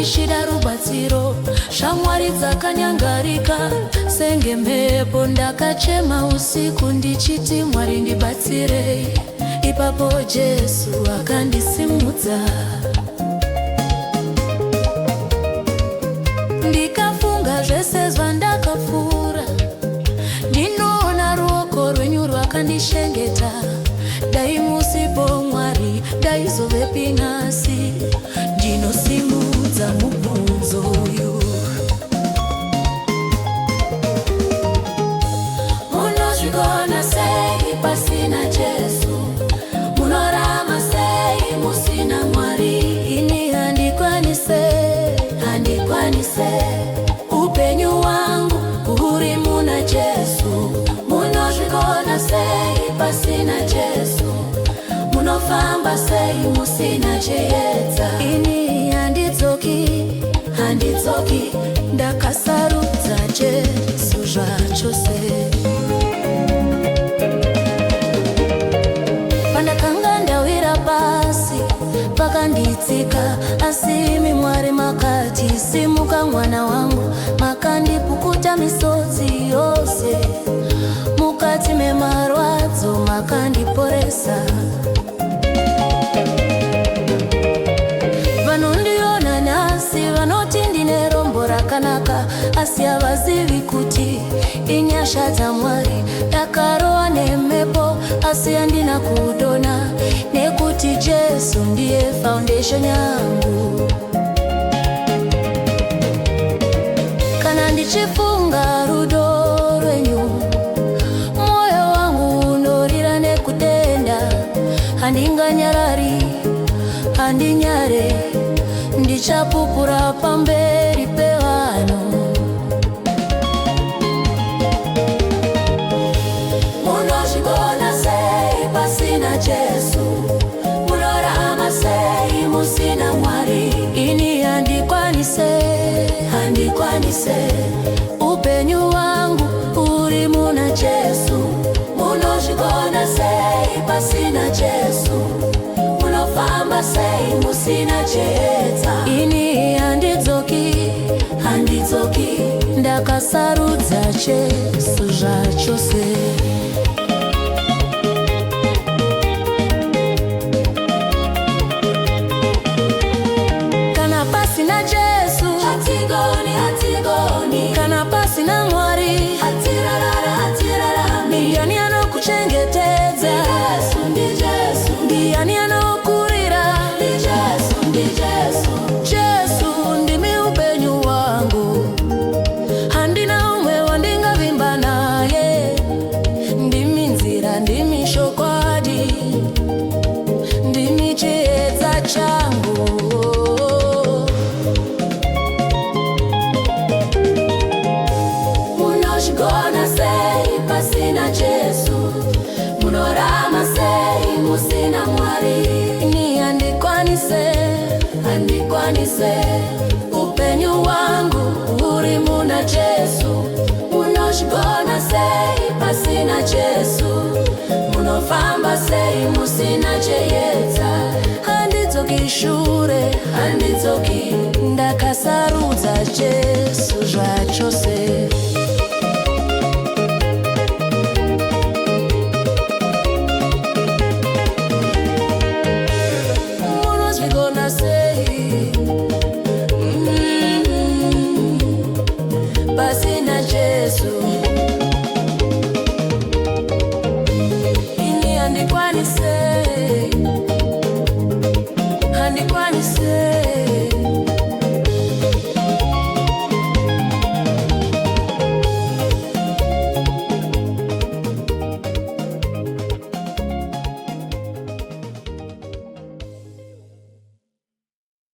shida rubatsiro, shamwari dzakanyangarika senge mhepo. Ndakachema usiku ndichiti Mwari ndibatsirei, ipapo Jesu akandisimudza. Ndikafunga zvese zvandakafura, ndinoona ruoko rwenyu rwakandishengeta. Dai musipo Mwari, daizovepi nhasi, ndinosimudza mubvunzo uyu. Munozvigona sei pasina Jesu? Munorama sei musina Mwari? Ini handikwanise, upenyu wangu uri muna Jesu. Munozvigona sei pasina Jesu? Munofamba sei musina chiedza? Ini handidzoki, ndakasarudza Jesu zvachose. Pandakanga ndawira pasi pakanditsika, asi imi Mwari makati simuka mwana wangu, makandipukuta misodzi yose. Mukati memarwadzo makandiporesa. Vanondiona nhasi vanoti ndine rombo rakanaka, asi havazivi kuti inyasha dzaMwari. Ndakarowa nemhepo asi handina kudonha, nekuti Jesu ndiye foundation yangu. Kana ndichifunga rudo rwenyu, moyo wangu unorira nekutenda. Handinganyarari, handinyare, ndichapupura pamberi pevanhu. Munozvigona sei pasina Jesu? Munorama sei musina Mwari? Ini handikwanise, upenyu wangu uri muna Jesu. Munozvigona sei pasina Jesu? Munofamba sei musina chiedza? Ini handidzoki, ndakasarudza Jesu zvachose. Kana pasina Jesu hatigoni, kana pasina Mwari hatirarami. Ndiani anokuchengetedza? Ndiani anokurira? Jesu ndimi upenyu wangu, handina umwe wandingavimba naye. Ndimi nzira, ndimi shokwadi, ndimi chiedza changu. Munozvigona sei pasina Jesu? Munorama sei musina Mwari? Ini handikwanise, upenyu wangu uri muna Jesu. Munozvigona sei pasina Jesu? Munofamba sei musina chiedza? Handidzoki shure, ndakasarudza Jesu zvachose. Munozvigona sei pasina Jesu? Ini handikwanise,